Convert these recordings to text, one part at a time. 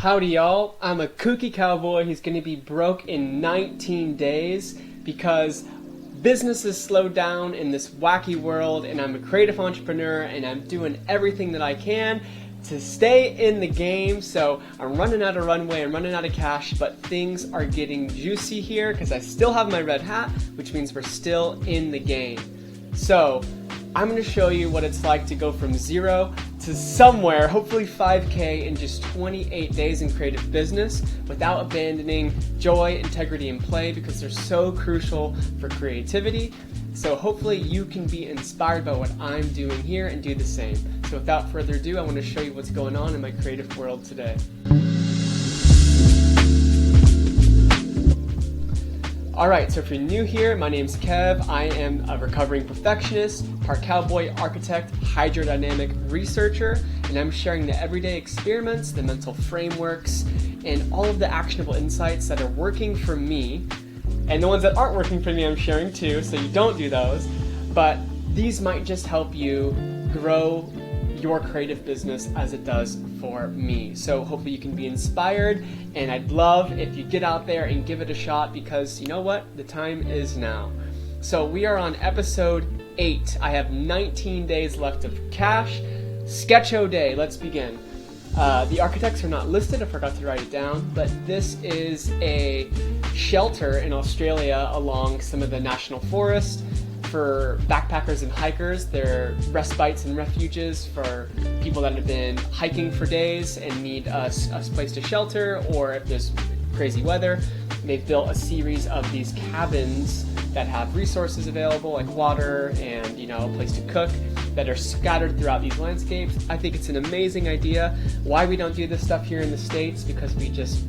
Howdy y'all, I'm a kooky cowboy who's going to be broke in 19 days because business has slowed down in this wacky world, and I'm a creative entrepreneur and I'm doing everything that I can to stay in the game. So I'm running out of runway, I'm running out of cash, but things are getting juicy here because I still have my red hat, which means we're still in the game. So I'm going to show you what it's like to go from zero to somewhere, hopefully 5K in just 28 days in creative business without abandoning joy, integrity, and play, because they're so crucial for creativity. So hopefully you can be inspired by what I'm doing here and do the same. So without further ado, I want to show you what's going on in my creative world today. Alright, so if you're new here, my name's Kev. I am a recovering perfectionist, part cowboy, architect, hydrodynamic researcher, and I'm sharing the everyday experiments, the mental frameworks, and all of the actionable insights that are working for me. And the ones that aren't working for me I'm sharing too, so you don't do those. But these might just help you grow your creative business as it does for me. So hopefully you can be inspired, and I'd love if you get out there and give it a shot, because you know what? The time is now. So we are on episode 8. I have 19 days left of cash. Sketcho day, let's begin. The architects are not listed, I forgot to write it down, but this is a shelter in Australia along some of the national forest for backpackers and hikers. They're respites and refuges for people that have been hiking for days and need a place to shelter, or if there's crazy weather. They've built a series of these cabins that have resources available like water and a place to cook that are scattered throughout these landscapes. I think it's an amazing idea. Why we don't do this stuff here in the States? Because we just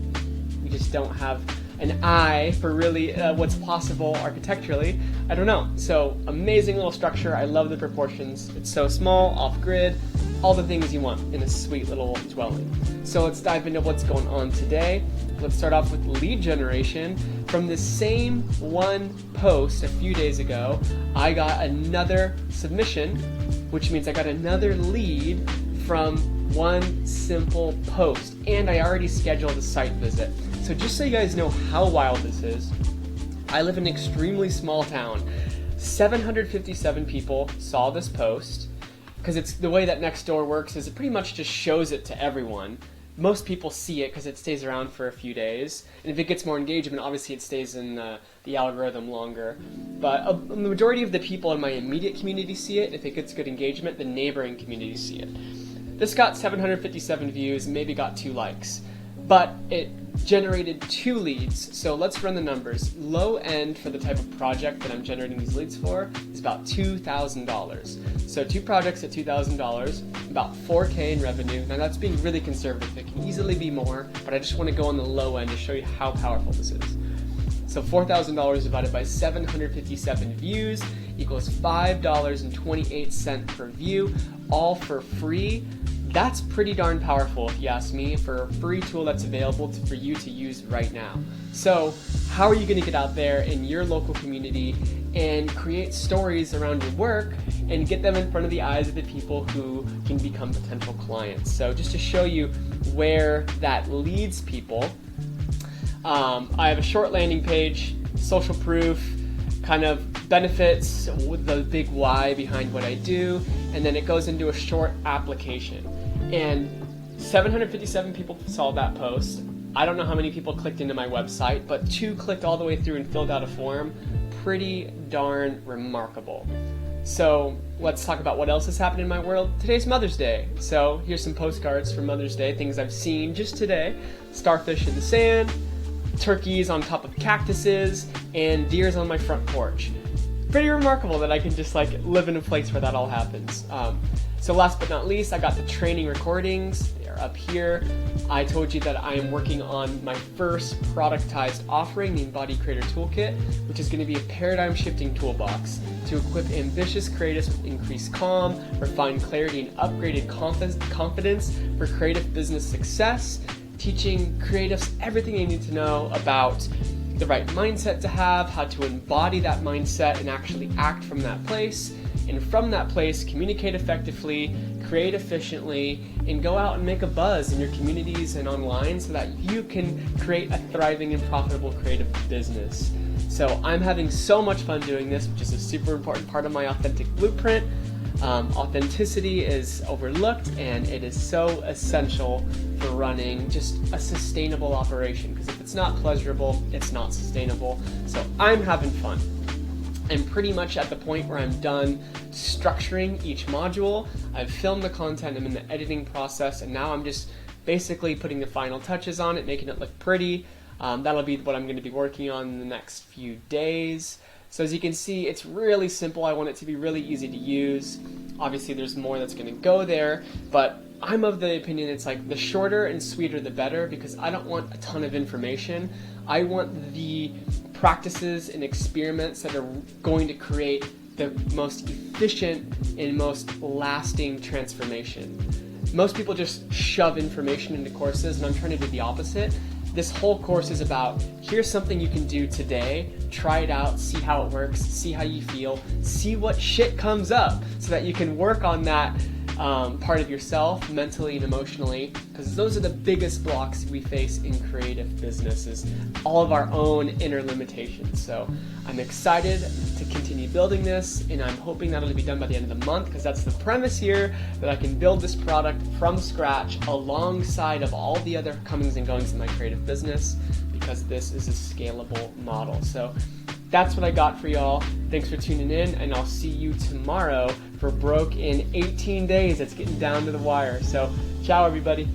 don't have an eye for really what's possible architecturally. I don't know. So amazing little structure. I love the proportions. It's so small, off-grid, all the things you want in a sweet little dwelling. So let's dive into what's going on today. Let's start off with lead generation. From the same one post a few days ago, I got another submission, which means I got another lead from one simple post, and I already scheduled a site visit. So just so you guys know how wild this is, I live in an extremely small town. 757 people saw this post, because it's the way that Nextdoor works is it pretty much just shows it to everyone. Most people see it because it stays around for a few days, and if it gets more engagement, obviously it stays in the algorithm longer. But the majority of the people in my immediate community see it. If it gets good engagement, the neighboring communities see it. This got 757 views, maybe got 2 likes, but it generated 2 leads. So let's run the numbers. Low end for the type of project that I'm generating these leads for is about $2,000. So 2 projects at $2,000, about 4K in revenue. Now that's being really conservative. It can easily be more, but I just want to go on the low end to show you how powerful this is. So $4,000 divided by 757 views equals $5.28 per view, all for free. That's pretty darn powerful, if you ask me, for a free tool that's available for you to use right now. So how are you going to get out there in your local community and create stories around your work and get them in front of the eyes of the people who can become potential clients? So just to show you where that leads people, I have a short landing page, social proof, kind of benefits with the big why behind what I do, and then it goes into a short application. And 757 people saw that post. I don't know how many people clicked into my website, but 2 clicked all the way through and filled out a form. Pretty darn remarkable. So let's talk about what else has happened in my world. Today's Mother's Day. So here's some postcards for Mother's Day, things I've seen just today. Starfish in the sand, turkeys on top of cactuses, and deers on my front porch. Pretty remarkable that I can just live in a place where that all happens. So last but not least, I got the training recordings. They're up here. I told you that I am working on my first productized offering, the Embodied Creator Toolkit, which is going to be a paradigm-shifting toolbox to equip ambitious creatives with increased calm, refined clarity, and upgraded confidence for creative business success, teaching creatives everything they need to know about the right mindset to have, how to embody that mindset and actually act from that place, and from that place communicate effectively, create efficiently, and go out and make a buzz in your communities and online so that you can create a thriving and profitable creative business. So I'm having so much fun doing this, which is a super important part of my authentic blueprint. Authenticity is overlooked, and it is so essential for running just a sustainable operation, because if it's not pleasurable, it's not sustainable. So I'm having fun. I'm pretty much at the point where I'm done structuring each module. I've filmed the content, I'm in the editing process, and now I'm just basically putting the final touches on it, making it look pretty. That'll be what I'm going to be working on in the next few days. So as you can see, it's really simple. I want it to be really easy to use. Obviously there's more that's going to go there, but I'm of the opinion it's like the shorter and sweeter the better, because I don't want a ton of information. I want the practices and experiments that are going to create the most efficient and most lasting transformation. Most people just shove information into courses, and I'm trying to do the opposite. This whole course is about, here's something you can do today, try it out, see how it works, see how you feel, see what shit comes up, so that you can work on that part of yourself mentally and emotionally, because those are the biggest blocks we face in creative businesses, all of our own inner limitations. So I'm excited to continue building this, and I'm hoping that it'll be done by the end of the month, because that's the premise here, that I can build this product from scratch alongside of all the other comings and goings in my creative business, because this is a scalable model. So that's what I got for y'all. Thanks for tuning in, and I'll see you tomorrow for Broke in 18 Days. It's getting down to the wire. So ciao, everybody.